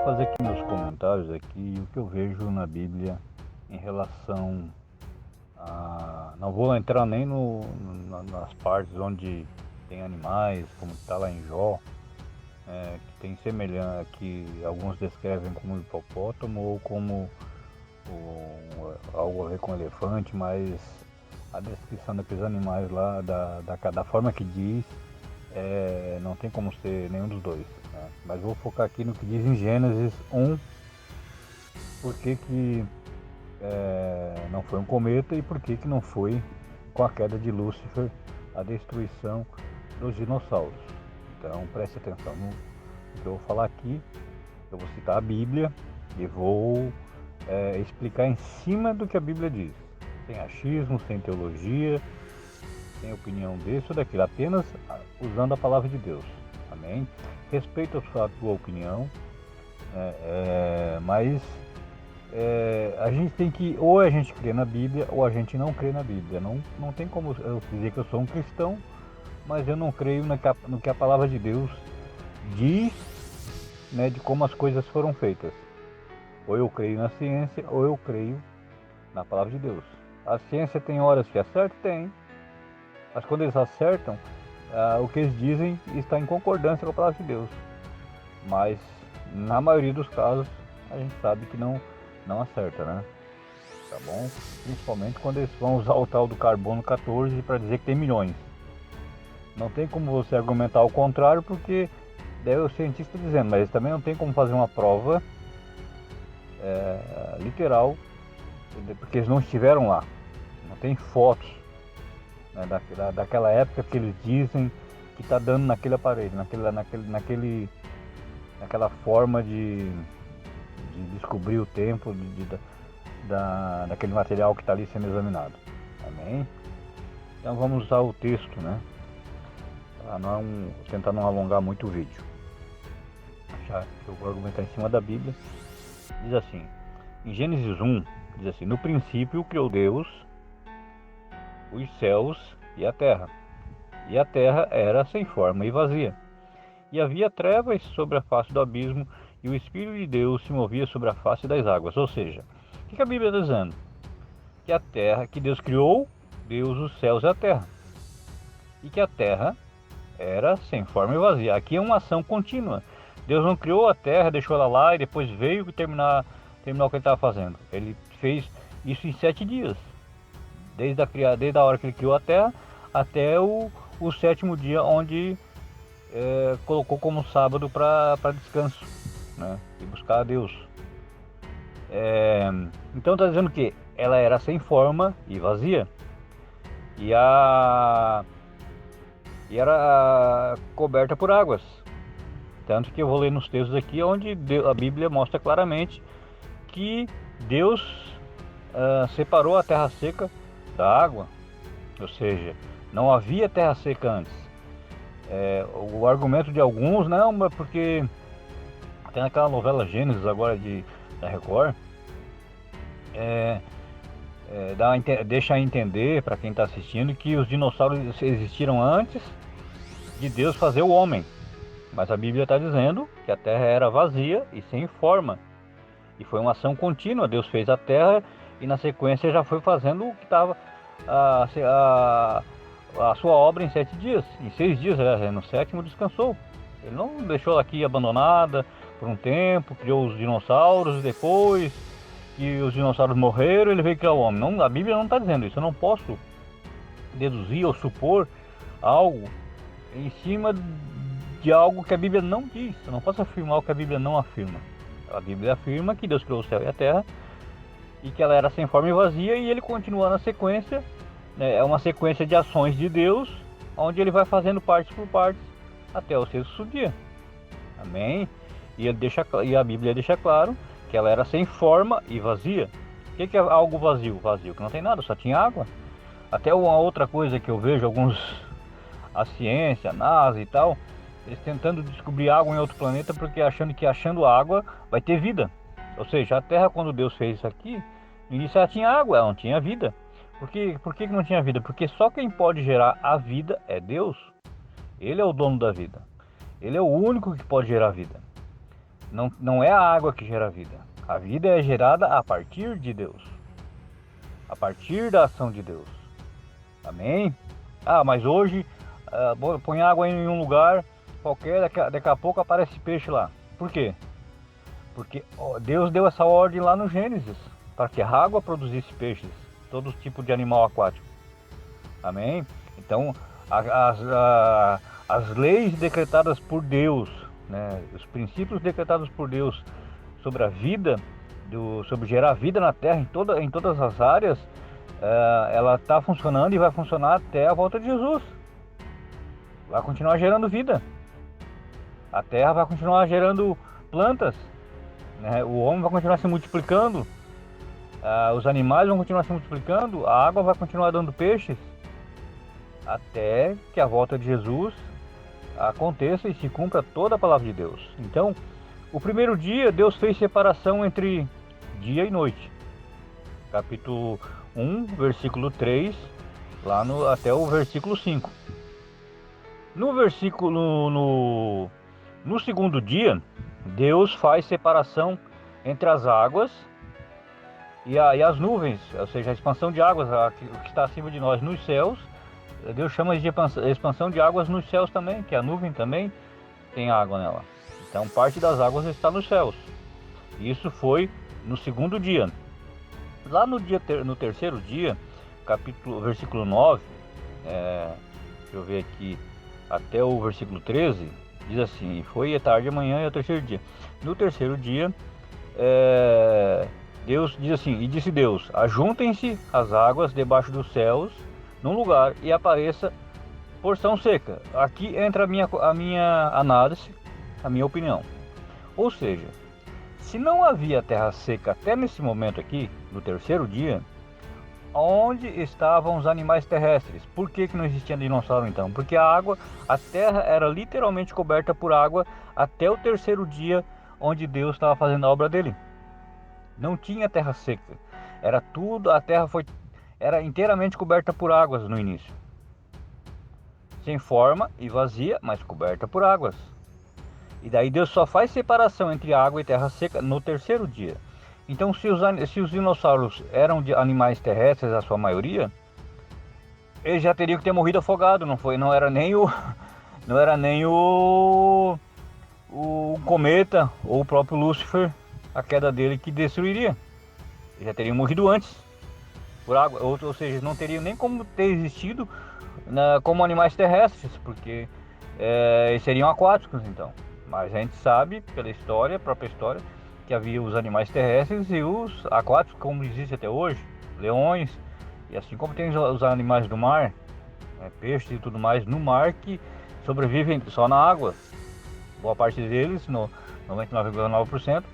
Vou fazer aqui meus comentários aqui, o que eu vejo na Bíblia em relação a... Não vou entrar nem nas partes onde tem animais, como está lá em Jó, que tem semelhança, que alguns descrevem como hipopótamo ou como algo a ver com elefante, mas a descrição daqueles animais lá, da forma que diz, não tem como ser nenhum dos dois, né? Mas vou focar aqui no que diz em Gênesis 1, por que não foi um cometa e por que não foi com a queda de Lúcifer a destruição dos dinossauros. Então preste atenção no que eu vou falar aqui. Eu vou citar a Bíblia e vou explicar em cima do que a Bíblia diz, sem achismo, sem teologia, sem opinião desse ou daquilo, apenas usando a palavra de Deus. Amém? Respeito a tua opinião, mas a gente tem que, ou a gente crê na Bíblia ou a gente não crê na Bíblia. Não tem como eu dizer que eu sou um cristão, mas eu não creio no que a palavra de Deus diz, né, de como as coisas foram feitas. Ou eu creio na ciência ou eu creio na palavra de Deus. A ciência tem horas que acerta? Tem. Mas quando eles acertam, o que eles dizem está em concordância com a palavra de Deus. Mas na maioria dos casos a gente sabe que não acerta, né? Tá bom? Principalmente quando eles vão usar o tal do carbono 14 para dizer que tem milhões. Não tem como você argumentar o contrário, porque daí o cientista está dizendo, mas também não tem como fazer uma prova literal, porque eles não estiveram lá. Não tem fotos, né, daquela época que eles dizem que está dando naquele aparelho, naquela forma de descobrir o tempo daquele material que está ali sendo examinado. Amém? Então vamos usar o texto, né? Para tentar não alongar muito o vídeo. Já que eu vou argumentar em cima da Bíblia. Diz assim, em Gênesis 1, diz assim: no princípio criou Deus os céus e a terra. E a terra era sem forma e vazia. E havia trevas sobre a face do abismo, e o Espírito de Deus se movia sobre a face das águas. Ou seja, o que a Bíblia está dizendo? Que a terra, que Deus criou, Deus os céus e a terra. E que a terra era sem forma e vazia. Aqui é uma ação contínua. Deus não criou a terra, deixou ela lá e depois veio terminar o que ele estava fazendo. Ele fez isso em 7 dias. Desde a hora que ele criou a terra até o 7º dia, onde colocou como sábado para descanso, né, e buscar a Deus. Então está dizendo que ela era sem forma e vazia, e era coberta por águas. Tanto que eu vou ler nos textos aqui onde a Bíblia mostra claramente que Deus separou a terra seca da água, ou seja, não havia terra seca antes. O argumento de alguns, não, mas porque tem aquela novela Gênesis agora da Record, deixa entender para quem está assistindo que os dinossauros existiram antes de Deus fazer o homem. Mas a Bíblia está dizendo que a terra era vazia e sem forma. E foi uma ação contínua. Deus fez a terra e na sequência já foi fazendo o que estava a sua obra em 7 dias. Em 6 dias, no 7º descansou. Ele não deixou ela aqui abandonada por um tempo, criou os dinossauros, depois que os dinossauros morreram, ele veio criar o homem. Não, a Bíblia não está dizendo isso. Eu não posso deduzir ou supor algo em cima de algo que a Bíblia não diz. Eu não posso afirmar o que a Bíblia não afirma. A Bíblia afirma que Deus criou o céu e a terra e que ela era sem forma e vazia, e ele continua na sequência, né, é uma sequência de ações de Deus, onde ele vai fazendo partes por partes até o 6º dia. Amém? E a Bíblia deixa claro que ela era sem forma e vazia. O que é algo vazio? Vazio que não tem nada, só tinha água. Até uma outra coisa que eu vejo a ciência, a NASA e tal, eles tentando descobrir água em outro planeta, porque achando água vai ter vida. Ou seja, a Terra, quando Deus fez isso aqui, no início ela tinha água, ela não tinha vida. Por que não tinha vida? Porque só quem pode gerar a vida é Deus. Ele é o dono da vida. Ele é o único que pode gerar vida. Não é a água que gera a vida. A vida é gerada a partir de Deus, a partir da ação de Deus. Amém? Ah, mas hoje põe água em um lugar qualquer, daqui a pouco aparece peixe lá. Por quê? Porque Deus deu essa ordem lá no Gênesis, para que a água produzisse peixes, todo tipo de animal aquático. Amém? Então, as leis decretadas por Deus, né, os princípios decretados por Deus sobre a vida, sobre gerar vida na Terra em todas as áreas, ela está funcionando e vai funcionar até a volta de Jesus. Vai continuar gerando vida. A Terra vai continuar gerando plantas, né? O homem vai continuar se multiplicando. Os animais vão continuar se multiplicando. A água vai continuar dando peixes. Até que a volta de Jesus aconteça e se cumpra toda a palavra de Deus. Então, o primeiro dia, Deus fez separação entre dia e noite. Capítulo 1, versículo 3, até o versículo 5. No segundo dia, Deus faz separação entre as águas e as nuvens, ou seja, a expansão de águas, o que está acima de nós nos céus. Deus chama de expansão de águas nos céus também, que a nuvem também tem água nela. Então parte das águas está nos céus. Isso foi no segundo dia. Lá no terceiro dia, versículo 9, deixa eu ver aqui, até o versículo 13, diz assim: e foi tarde de manhã e o terceiro dia. No terceiro dia, Deus diz assim: e disse Deus: ajuntem-se as águas debaixo dos céus num lugar e apareça porção seca. Aqui entra a minha análise, a minha opinião. Ou seja, se não havia terra seca até nesse momento aqui, no terceiro dia, onde estavam os animais terrestres? Por que não existia dinossauro então? Porque a terra era literalmente coberta por água até o terceiro dia, onde Deus estava fazendo a obra dele. Não tinha terra seca. A terra era inteiramente coberta por águas no início. Sem forma e vazia, mas coberta por águas. E daí Deus só faz separação entre água e terra seca no terceiro dia. Então, se os dinossauros eram de animais terrestres, a sua maioria, eles já teriam que ter morrido afogado, não era nem o cometa ou o próprio Lúcifer, a queda dele, que destruiria. Eles já teriam morrido antes por água, ou seja, não teriam nem como ter existido como animais terrestres, porque eles seriam aquáticos então. Mas a gente sabe pela própria história, que havia os animais terrestres e os aquáticos, como existe até hoje, leões, e assim como tem os animais do mar, peixes e tudo mais no mar, que sobrevivem só na água. Boa parte deles, 99,9%,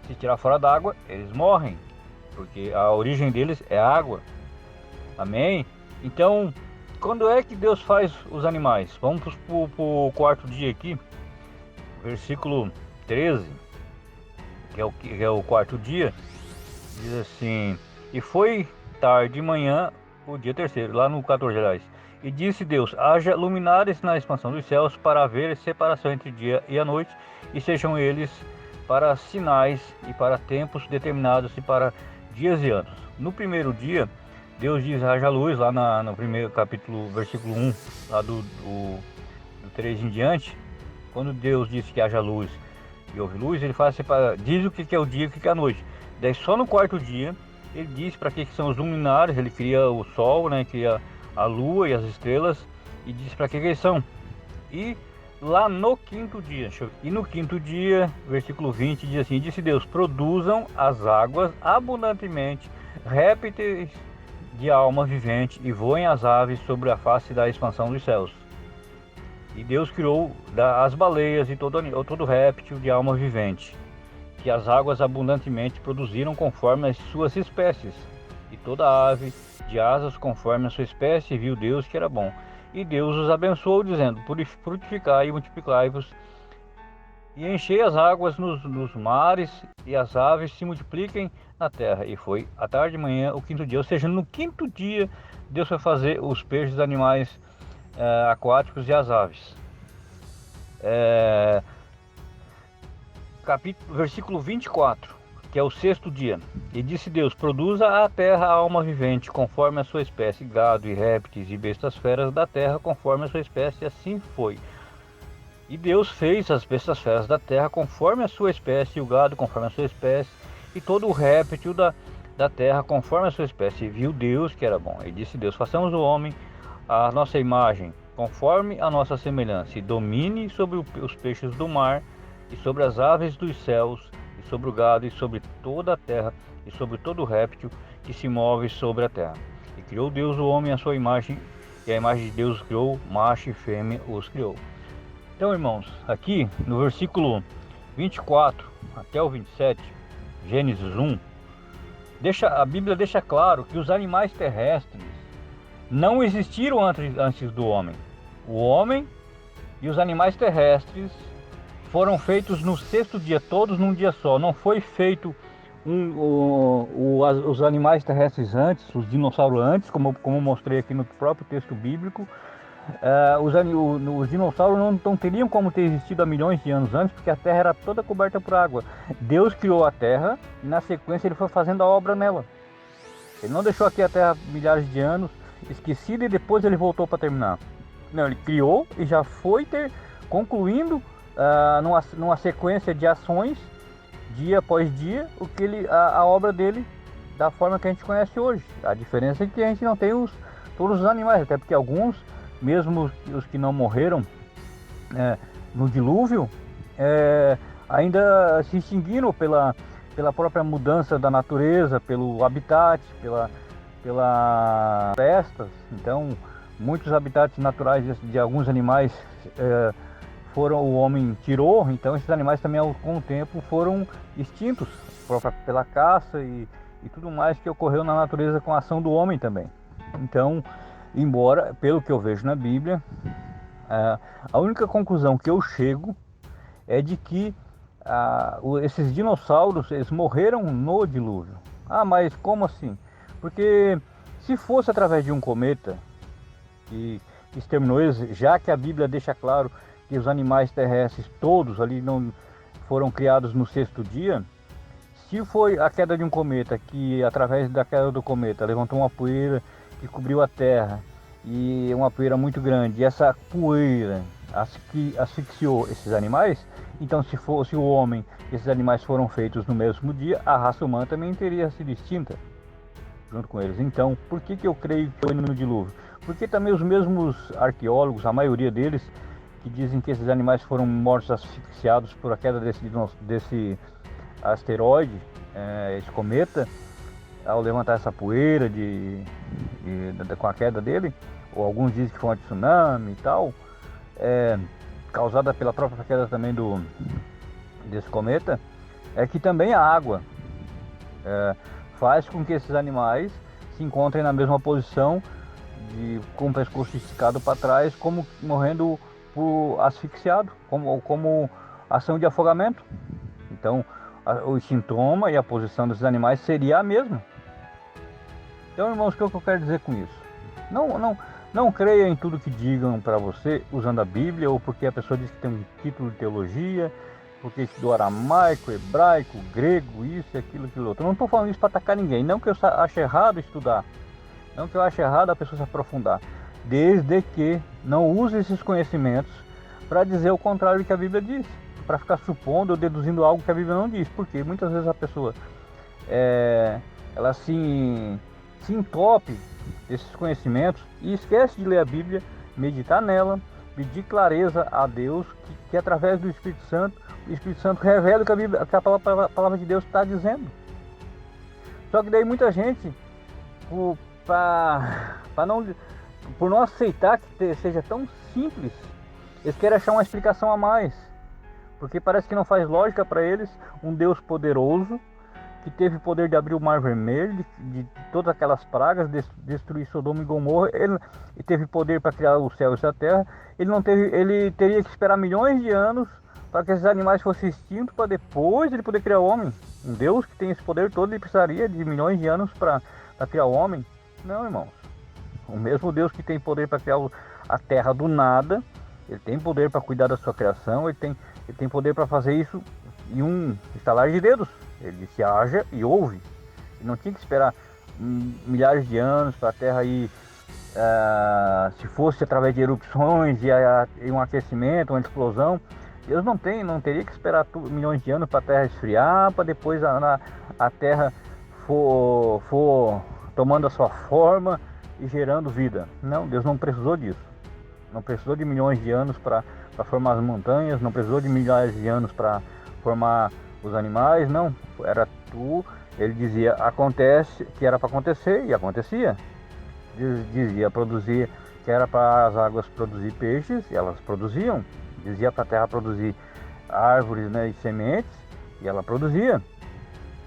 se tirar fora d'água, eles morrem, porque a origem deles é água. Amém? Então, quando é que Deus faz os animais? Vamos para o quarto dia aqui, versículo 13, que é o quarto dia, diz assim: e foi tarde de manhã o dia terceiro, lá no 14, aliás. E disse Deus: haja luminares na expansão dos céus para haver separação entre dia e a noite, e sejam eles para sinais e para tempos determinados e para dias e anos. No primeiro dia, Deus diz: haja luz, lá no primeiro capítulo, versículo 1, lá do 3 em diante. Quando Deus disse que haja luz e houve luz, ele diz o que é o dia e o que é a noite. Daí só no quarto dia ele diz para que são os luminares. Ele cria o sol, né, cria a lua e as estrelas, e diz para que eles são. E lá no quinto dia, versículo 20, diz assim: disse Deus: produzam as águas abundantemente répteis de alma vivente, e voem as aves sobre a face da expansão dos céus. E Deus criou as baleias e todo réptil de alma vivente, que as águas abundantemente produziram conforme as suas espécies, e toda ave de asas conforme a sua espécie. Viu Deus que era bom. E Deus os abençoou, dizendo: frutificai e multiplicai-vos, e enchei as águas nos mares, e as aves se multipliquem na terra. E foi à tarde de manhã o quinto dia. Ou seja, no quinto dia Deus vai fazer os peixes, os animais aquáticos e as aves. versículo 24, que é o sexto dia. E disse Deus: produza a terra a alma vivente, conforme a sua espécie, gado e répteis e bestas feras da terra, conforme a sua espécie, e assim foi. E Deus fez as bestas feras da terra conforme a sua espécie, e o gado conforme a sua espécie, e todo o réptil da terra conforme a sua espécie. E viu Deus que era bom. E disse Deus: façamos o homem a nossa imagem, conforme a nossa semelhança, e domine sobre os peixes do mar, e sobre as aves dos céus, e sobre o gado, e sobre toda a terra, e sobre todo o réptil que se move sobre a terra. E criou Deus o homem à sua imagem, e a imagem de Deus criou, macho e fêmea os criou. Então, irmãos, aqui no versículo 24 até o 27, Gênesis 1, a Bíblia deixa claro que os animais terrestres não existiram antes do homem. O homem e os animais terrestres foram feitos no sexto dia, todos num dia só. Não foi feito os animais terrestres antes, os dinossauros antes, como mostrei aqui no próprio texto bíblico. Os dinossauros não teriam como ter existido há milhões de anos antes, porque a Terra era toda coberta por água. Deus criou a Terra e na sequência ele foi fazendo a obra nela. Ele não deixou aqui a Terra milhares de anos esquecida e depois ele voltou para terminar. Não, ele criou e já foi concluindo numa sequência de ações, dia após dia, a obra dele da forma que a gente conhece hoje. A diferença é que a gente não tem todos os animais, até porque alguns, mesmo os que não morreram no dilúvio, ainda se extinguiram pela própria mudança da natureza, pelo habitat, pela florestas. Então, muitos habitats naturais de alguns animais o homem tirou, então esses animais também com o tempo foram extintos pela caça e tudo mais que ocorreu na natureza com a ação do homem também. Então, embora, pelo que eu vejo na Bíblia, a única conclusão que eu chego é de que esses dinossauros, eles morreram no dilúvio. Mas como assim? Porque se fosse através de um cometa que exterminou eles, já que a Bíblia deixa claro que os animais terrestres todos ali não foram criados no sexto dia, se foi a queda de um cometa que, através da queda do cometa, levantou uma poeira que cobriu a Terra, e uma poeira muito grande, e essa poeira asfixiou esses animais, então se fosse o homem e esses animais foram feitos no mesmo dia, a raça humana também teria sido extinta junto com eles. Então, por que eu creio que foi no dilúvio? Porque também os mesmos arqueólogos, a maioria deles, que dizem que esses animais foram mortos asfixiados por a queda desse asteroide, esse cometa, ao levantar essa poeira com a queda dele, ou alguns dizem que foi um tsunami e tal, causada pela própria queda também desse cometa, é que também a água faz com que esses animais se encontrem na mesma posição, com o pescoço esticado para trás, como morrendo asfixiado, como ação de afogamento. Então, o sintoma e a posição desses animais seria a mesma. Então, irmãos, o que eu quero dizer com isso? Não creia em tudo que digam para você usando a Bíblia, ou porque a pessoa diz que tem um título de teologia, porque estudou aramaico, hebraico, grego, isso, aquilo, outro. Eu não estou falando isso para atacar ninguém, não que eu ache errado estudar, não que eu ache errado a pessoa se aprofundar, desde que não use esses conhecimentos para dizer o contrário do que a Bíblia diz, para ficar supondo ou deduzindo algo que a Bíblia não diz, porque muitas vezes a pessoa ela se entope desses conhecimentos e esquece de ler a Bíblia, meditar nela, pedir clareza a Deus, que através do Espírito Santo, o Espírito Santo revela o que a palavra de Deus está dizendo. Só que daí muita gente, por não aceitar que seja tão simples, eles querem achar uma explicação a mais, porque parece que não faz lógica para eles um Deus poderoso, que teve o poder de abrir o Mar Vermelho, de todas aquelas pragas, destruir Sodoma e Gomorra. Ele teve poder para criar os céus e a terra. Ele teria que esperar milhões de anos para que esses animais fossem extintos, para depois ele poder criar o homem. Um Deus que tem esse poder todo, ele precisaria de milhões de anos para criar o homem? Não, irmãos. O mesmo Deus que tem poder para criar a terra do nada, ele tem poder para cuidar da sua criação, ele tem poder para fazer isso em um estalar de dedos. Ele disse haja e houve. E não tinha que esperar milhares de anos para a Terra ir, se fosse através de erupções e um aquecimento, uma explosão. Deus não teria que esperar milhões de anos para a Terra esfriar, para depois a Terra for tomando a sua forma e gerando vida. Não, Deus não precisou disso. Não precisou de milhões de anos para formar as montanhas, não precisou de milhares de anos para formar os animais, não. Ele dizia acontece, que era para acontecer e acontecia. Dizia produzir, que era para as águas produzir peixes e elas produziam. Dizia para a terra produzir árvores, né, e sementes e ela produzia.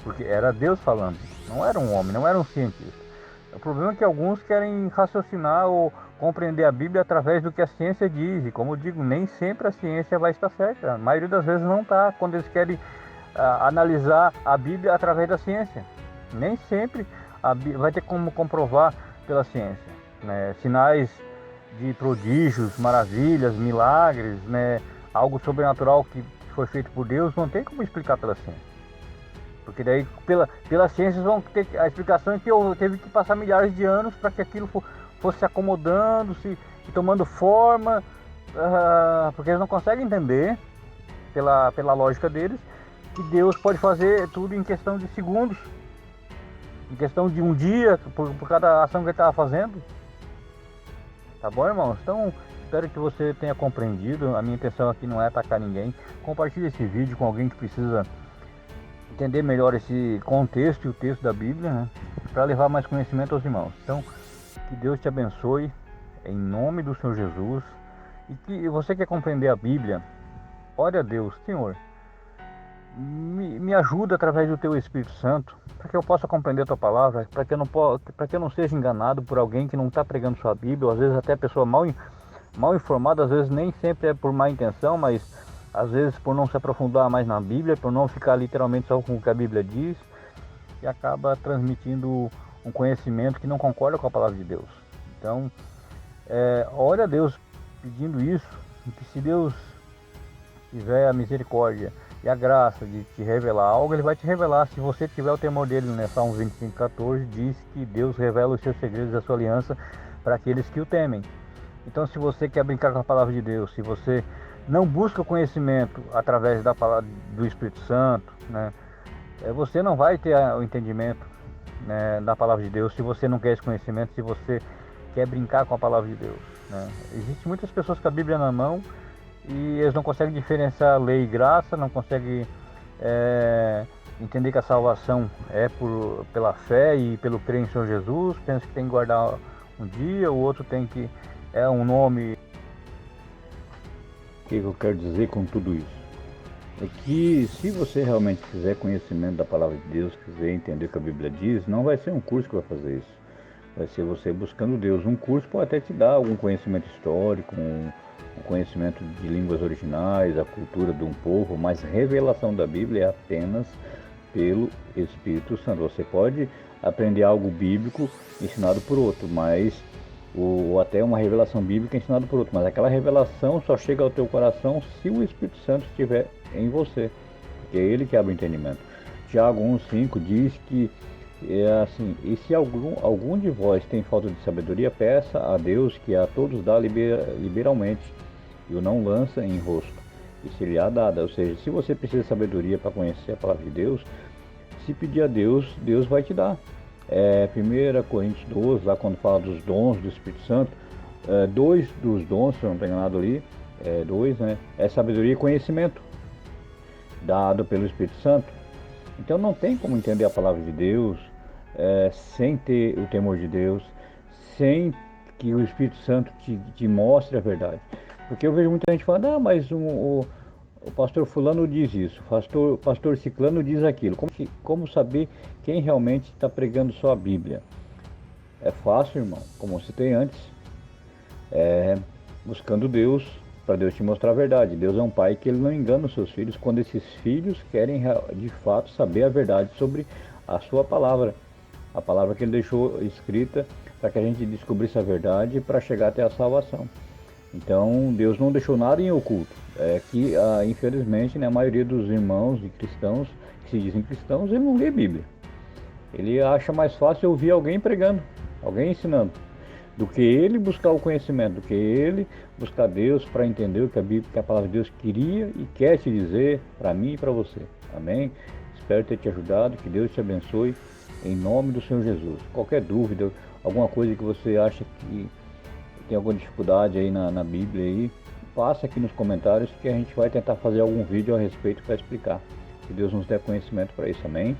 Porque era Deus falando, não era um homem, não era um cientista. O problema é que alguns querem raciocinar ou compreender a Bíblia através do que a ciência diz. E como eu digo, nem sempre a ciência vai estar certa. A maioria das vezes não está, quando eles querem analisar a Bíblia através da ciência. Nem sempre vai ter como comprovar pela ciência, né? Sinais de prodígios, maravilhas, milagres, né? Algo sobrenatural que foi feito por Deus, não tem como explicar pela ciência. Porque daí, pela ciência, vão ter a explicação é que teve que passar milhares de anos para que aquilo fosse se acomodando, se tomando forma, porque eles não conseguem entender, pela lógica deles, que Deus pode fazer tudo em questão de segundos, em questão de um dia, por cada ação que ele estava fazendo. Tá bom, irmãos? Então, espero que você tenha compreendido. A minha intenção aqui não é atacar ninguém. Compartilhe esse vídeo com alguém que precisa entender melhor esse contexto e o texto da Bíblia, né? Para levar mais conhecimento aos irmãos. Então, que Deus te abençoe, em nome do Senhor Jesus. E que você quer compreender a Bíblia, ore a Deus: Senhor, me ajuda através do Teu Espírito Santo, para que eu possa compreender a Tua palavra, para que eu não seja enganado por alguém que não está pregando sua Bíblia, ou às vezes até a pessoa mal informada, às vezes nem sempre é por má intenção, mas às vezes por não se aprofundar mais na Bíblia, por não ficar literalmente só com o que a Bíblia diz, e acaba transmitindo um conhecimento que não concorda com a palavra de Deus. Então, ore a Deus pedindo isso, e que se Deus tiver a misericórdia e a graça de te revelar algo, Ele vai te revelar. Se você tiver o temor dele, né? Salmos 25:14 diz que Deus revela os seus segredos da sua aliança para aqueles que o temem. Então, se você quer brincar com a palavra de Deus, se você não busca conhecimento através da palavra do Espírito Santo, né? Você não vai ter o entendimento, né, da palavra de Deus, se você não quer esse conhecimento, se você quer brincar com a palavra de Deus, né? Existem muitas pessoas com a Bíblia na mão e eles não conseguem diferenciar lei e graça, não conseguem entender que a salvação é pela fé e pelo crer em Senhor Jesus. Pensa que tem que guardar um dia, o outro tem que um nome. O que eu quero dizer com tudo isso? É que se você realmente quiser conhecimento da palavra de Deus, quiser entender o que a Bíblia diz, não vai ser um curso que vai fazer isso. Vai ser você buscando Deus. Um curso pode até te dar algum conhecimento histórico, um conhecimento de línguas originais, a cultura de um povo, mas revelação da Bíblia é apenas pelo Espírito Santo. Você pode aprender algo bíblico ensinado por outro, mas ou até uma revelação bíblica ensinada por outro, mas aquela revelação só chega ao teu coração se o Espírito Santo estiver em você, porque é Ele que abre o entendimento. Tiago 1,5 diz que assim: e se algum de vós tem falta de sabedoria, peça a Deus, que a todos dá liberalmente, e o não lança em rosto, e se lhe há dada. Ou seja, se você precisa de sabedoria para conhecer a palavra de Deus, se pedir a Deus, Deus vai te dar. 1 Coríntios 12, lá quando fala dos dons do Espírito Santo, 2 dos dons, se eu não estou enganado ali, 2, né, é sabedoria e conhecimento, dado pelo Espírito Santo. Então não tem como entender a palavra de Deus sem ter o temor de Deus, sem que o Espírito Santo te mostre a verdade. Porque eu vejo muita gente falando: mas o pastor fulano diz isso, o pastor ciclano diz aquilo. Como saber quem realmente está pregando só a Bíblia? É fácil, irmão, como você tem antes, buscando Deus, para Deus te mostrar a verdade. Deus é um pai que Ele não engana os seus filhos quando esses filhos querem de fato saber a verdade sobre a sua palavra, a palavra que Ele deixou escrita para que a gente descobrisse a verdade para chegar até a salvação. Então Deus não deixou nada em oculto. É que, infelizmente, né, a maioria dos irmãos e cristãos, que se dizem cristãos, ele não lê Bíblia. Ele acha mais fácil ouvir alguém pregando, alguém ensinando, do que ele buscar o conhecimento, do que ele buscar Deus para entender o que a Bíblia, que a palavra de Deus queria e quer te dizer para mim e para você. Amém? Espero ter te ajudado, que Deus te abençoe, em nome do Senhor Jesus. Qualquer dúvida, alguma coisa que você acha que tem alguma dificuldade aí na Bíblia aí, passa aqui nos comentários que a gente vai tentar fazer algum vídeo a respeito para explicar. Que Deus nos dê conhecimento para isso, amém?